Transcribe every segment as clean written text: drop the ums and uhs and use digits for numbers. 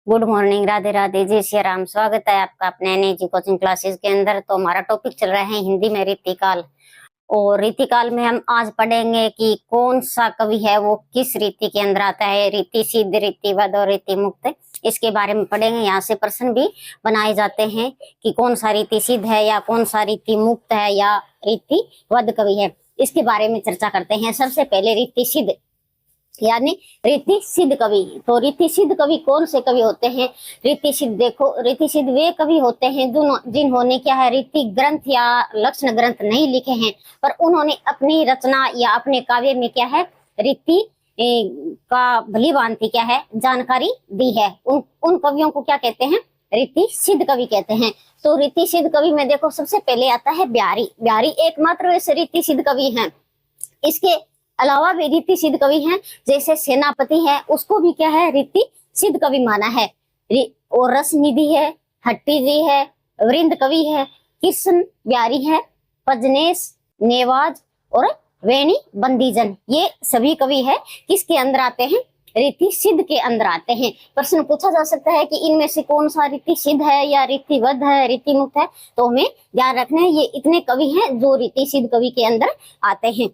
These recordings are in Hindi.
गुड मॉर्निंग, राधे राधे, जय श्री राम। स्वागत है आपका अपने एनएजी कोचिंग क्लासेस के अंदर। तो हमारा टॉपिक चल रहा है हिंदी में रीतिकाल। और रीतिकाल में हम आज पढ़ेंगे कि कौन सा कवि है वो किस रीति के अंदर आता है, रीति सिद्ध, रीतिवद और रीति मुक्त। इसके बारे में पढ़ेंगे। यहाँ से प्रश्न भी बनाए जाते हैं कि कौन सा रीति सिद्ध है या कौन सा रीति मुक्त है या रीतिवद कवि है। इसके बारे में चर्चा करते हैं। सबसे पहले रीति सिद्ध यानी रीति सिद्ध कवि। तो रीति सिद्ध कवि कौन से कवि होते हैं? रीति सिद्ध, देखो, रीति सिद्ध वे कवि होते हैं जिन्होंने क्या है, रीति ग्रंथ या लक्षण ग्रंथ नहीं लिखे हैं, पर उन्होंने अपनी रचना या अपने काव्य में क्या है, रीति का भली भांति क्या है, जानकारी दी है। उन कवियों को क्या कहते हैं? रीति सिद्ध कवि कहते हैं। तो रीति सिद्ध कवि में देखो सबसे पहले आता है ब्यारी। ब्यारी एकमात्र वैसे रीति सिद्ध कवि हैं। इसके अलावा भी रीति सिद्ध कवि हैं, जैसे सेनापति है, उसको भी क्या है, रीति सिद्ध कवि माना है। और रस निधि है, हट्टी जी है, वृंद कवि है, कृष्ण ब्यारी है, पजनेश, नेवाज और वेणी बंदीजन, ये सभी कवि है किसके अंदर आते हैं? रीति सिद्ध के अंदर आते हैं। प्रश्न पूछा जा सकता है कि इनमें से कौन सा रीति सिद्ध है या रीतिवद है, रीति मुक्त है। तो हमें ध्यान रखना है ये इतने कवि हैं जो रीति सिद्ध कवि के अंदर आते हैं।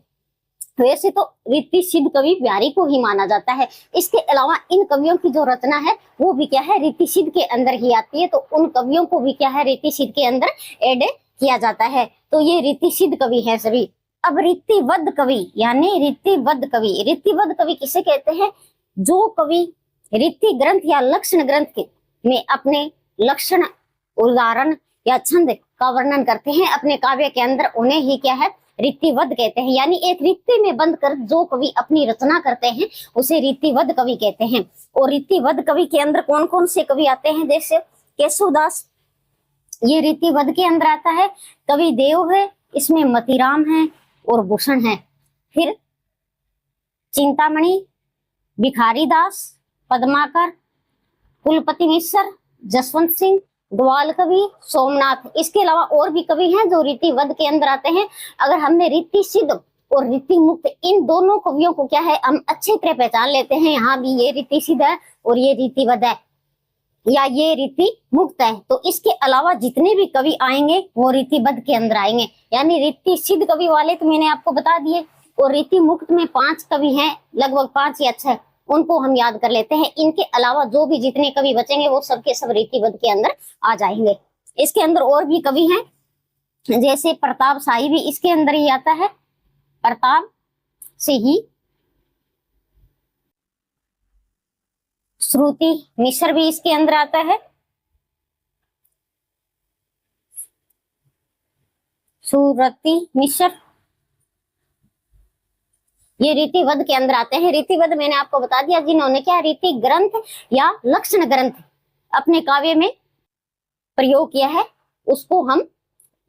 वैसे तो रीति सिद्ध कवि ब्यारी को ही माना जाता है। इसके अलावा इन कवियों की जो रचना है वो भी क्या है, रीति सिद्ध के अंदर ही आती है। तो उन कवियों को भी क्या है, रीति सिद्ध के अंदर ऐड किया जाता है। तो ये रीति सिद्ध कवि है सभी। अब रीतिवद कवि यानी रीतिवद कवि। रीतिवद कवि किसे कहते हैं? जो कवि रीति ग्रंथ या लक्षण ग्रंथ में अपने लक्षण, उदाहरण या छंद का वर्णन करते हैं अपने काव्य के अंदर, उन्हें ही क्या है, रीतिवद कहते हैं। यानी एक रीति में बंद कर जो कवि अपनी रचना करते हैं उसे रीतिवद कवि कहते हैं। और रीतिवद कवि के अंदर कौन कौन से कवि आते हैं? जैसे केशवदास, ये रीतिवद के अंदर आता है। कवि देव है, इसमें मतीराम है और भूषण है। फिर चिंतामणि, भिखारी दास, पद्माकर, कुलपति मिश्र, जसवंत सिंह, ग्वाल कवि, सोमनाथ। इसके अलावा और भी कवि हैं जो रीतिवद के अंदर आते हैं। अगर हमने रीति सिद्ध और रीति मुक्त इन दोनों कवियों को क्या है, हम अच्छी तरह पहचान लेते हैं, यहाँ भी ये रीति सिद्ध है और ये रीतिवद है या ये रीति मुक्त है, तो इसके अलावा जितने भी कवि आएंगे वो रीतिवद के अंदर आएंगे। यानी रीति सिद्ध कवि वाले तो मैंने आपको बता दिए, और रीति मुक्त में 5 कवि हैं, लगभग 5 या 6, उनको हम याद कर लेते हैं। इनके अलावा जो भी जितने कवि बचेंगे वो सबके सब रीतिवद के अंदर आ जाएंगे। इसके अंदर और भी कवि हैं, जैसे प्रताप शाही भी इसके अंदर ही आता है। प्रताप सिंह, श्रुति मिश्र भी इसके अंदर आता है। श्रुति मिश्र ये रीतिवद के अंदर आते हैं। रीतिवद मैंने आपको बता दिया जिन्होंने क्या, रीति ग्रंथ या लक्षण ग्रंथ अपने काव्य में प्रयोग किया है, उसको हम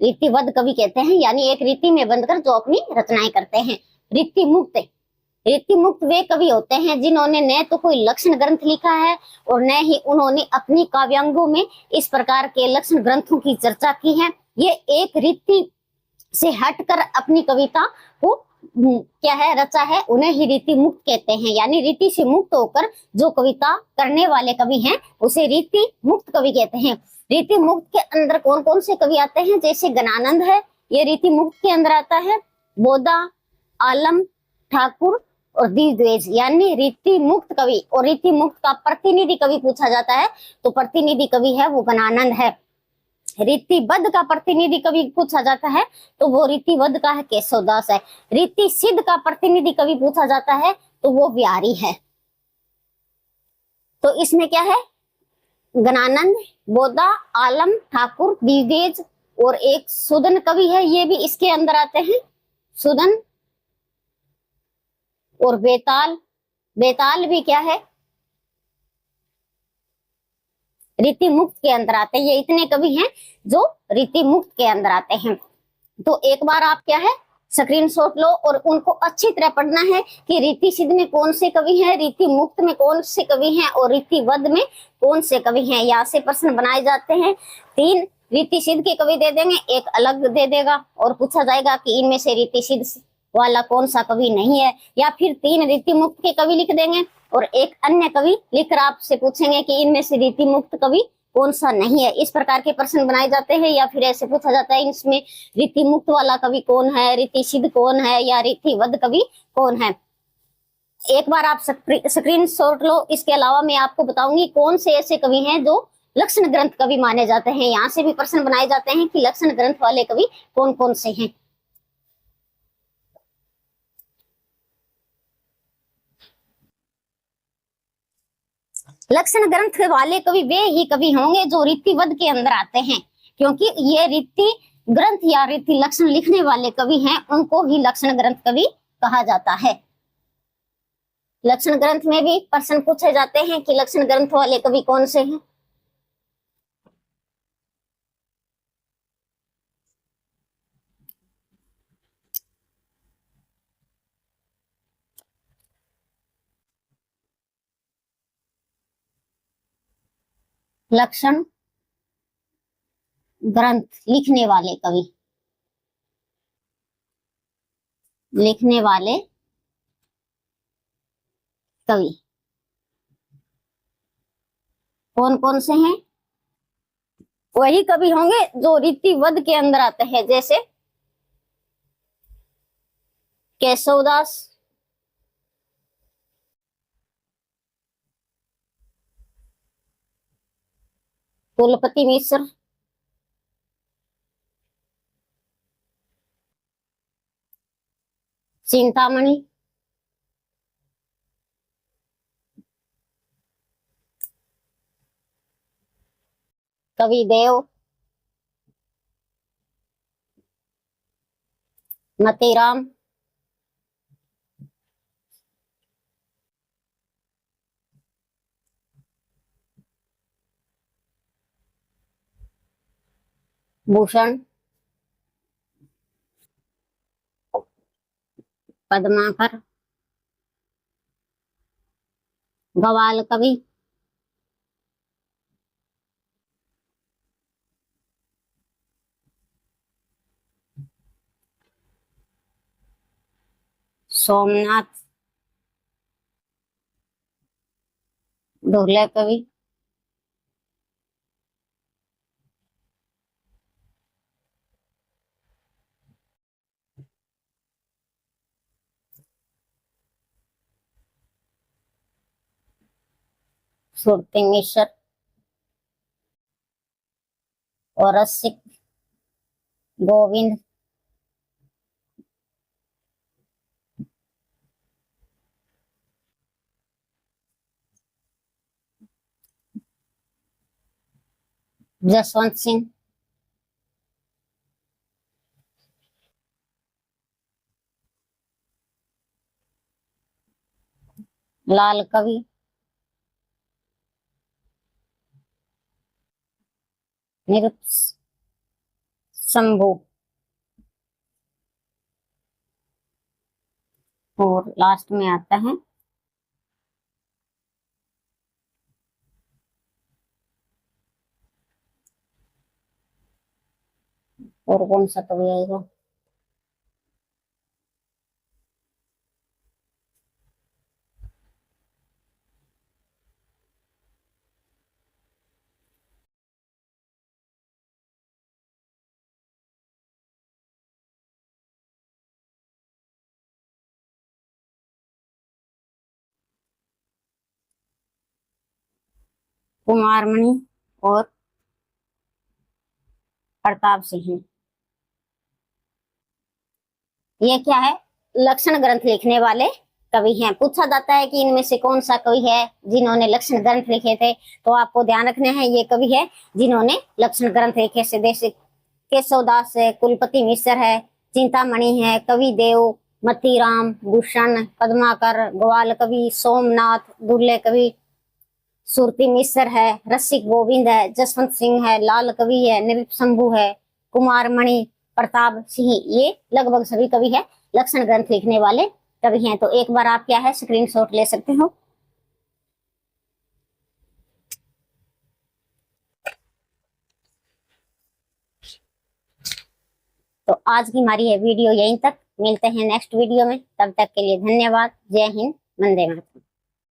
रीतिवद कवि कहते हैं। यानी एक रीति में बंधकर जो अपनी रचनाएं करते हैं। रीति मुक्त, रीति मुक्त वे कवि होते हैं जिन्होंने न तो कोई लक्षण ग्रंथ लिखा है और न ही उन्होंने अपनी काव्यांगों में इस प्रकार के लक्षण ग्रंथों की चर्चा की है। ये एक रीति से हटकर अपनी कविता को क्या है, रचा है, उन्हें ही रीति मुक्त कहते हैं। यानी रीति से मुक्त होकर जो कविता करने वाले कवि हैं उसे रीति मुक्त कवि कहते हैं। रीति मुक्त के अंदर कौन कौन से कवि आते हैं? जैसे गणानंद है, ये रीति मुक्त के अंदर आता है। बोधा, आलम, ठाकुर और द्विवेद, यानी रीति मुक्त कवि। और रीति मुक्त का प्रतिनिधि कवि पूछा जाता है तो प्रतिनिधि कवि है वो गणानंद है। रीतिवद का प्रतिनिधि कवि पूछा जाता है तो वो रीतिवद का है केशवदास है। रीति सिद्ध का प्रतिनिधि कवि पूछा जाता है तो वो ब्यारी है। तो इसमें क्या है, गणानंद, बोधा, आलम, ठाकुर, द्विवेद और एक सुदन कवि है, ये भी इसके अंदर आते हैं। सुदन और बेताल, बेताल भी क्या है, रीति मुक्त के अंदर आते हैं। ये इतने कवि हैं जो रीति मुक्त के अंदर आते हैं। तो एक बार आप क्या है, स्क्रीनशॉट लो और उनको अच्छी तरह पढ़ना है कि रीति सिद्ध में कौन से कवि हैं, रीति मुक्त में कौन से कवि हैं और रीतिवद में कौन से कवि हैं। यहाँ से प्रश्न बनाए जाते हैं। 3 रीति सिद्ध के कवि दे देंगे, एक अलग दे देगा और पूछा जाएगा कि इनमें से रीति सिद्ध वाला कौन सा कवि नहीं है, या फिर 3 रीति मुक्त के कवि लिख देंगे और एक अन्य कवि लिखकर आपसे पूछेंगे कि इनमें से रीति मुक्त कवि कौन सा नहीं है। इस प्रकार के प्रश्न बनाए जाते हैं, या फिर ऐसे पूछा जाता है इसमें रीति मुक्त वाला कवि कौन है, रीति सिद्ध कौन है, या रीतिबद्ध कवि कौन है। एक बार आप स्क्रीन शॉट लो। इसके अलावा मैं आपको बताऊंगी कौन से ऐसे कवि हैं जो लक्षण ग्रंथ कवि माने जाते हैं। यहाँ से भी प्रश्न बनाए जाते हैं कि लक्षण ग्रंथ वाले कवि कौन कौन से हैं। लक्षण ग्रंथ वाले कवि वे ही कवि होंगे जो रीतिबद्ध के अंदर आते हैं, क्योंकि ये रीति ग्रंथ या रीति लक्षण लिखने वाले कवि हैं, उनको ही लक्षण ग्रंथ कवि कहा जाता है। लक्षण ग्रंथ में भी प्रश्न पूछे जाते हैं कि लक्षण ग्रंथ वाले कवि कौन से हैं। लक्षण ग्रंथ लिखने वाले कवि, लिखने वाले कवि कौन कौन से हैं? वही कवि होंगे जो रीतिबद्ध के अंदर आते हैं, जैसे केशवदास, कुलपति मिश्र, चिंतामणि, कवि देव, मतीराम, भूषण, पद्माकर, ग्वाल कवि, सोमनाथ, दुर्लभ कवि, सुरती मिश्र और रसिक गोविंद, जसवंत सिंह, लाल कवि, शंभू, और लास्ट में आता है और कौन सा कवि आएगा? कुमारमणि और प्रताप सिंह। ये क्या है? लक्षण ग्रंथ लिखने वाले कवि हैं। पूछा जाता है कि इनमें से कौन सा कवि है जिन्होंने लक्षण ग्रंथ लिखे थे, तो आपको ध्यान रखने हैं ये कवि है जिन्होंने लक्षण ग्रंथ लिखे से। जैसे केशवदास है, कुलपति मिश्र है, चिंतामणि है, कवि देव, मतीराम, भूषण, पद्माकर, ग्वाल कवि, सोमनाथ, दुर्लभ कवि, सुरती मिश्र है, रसिक गोविंद है, जसवंत सिंह है, लाल कवि है, नृप शंभू है, कुमारमणि, प्रताप सिंह। ये लगभग सभी कवि है लक्षण ग्रंथ लिखने वाले कवि हैं। तो एक बार आप क्या है स्क्रीनशॉट ले सकते हो। तो आज की हमारी ये वीडियो यहीं तक। मिलते हैं नेक्स्ट वीडियो में, तब तक के लिए धन्यवाद। जय हिंद, वंदे मातरम।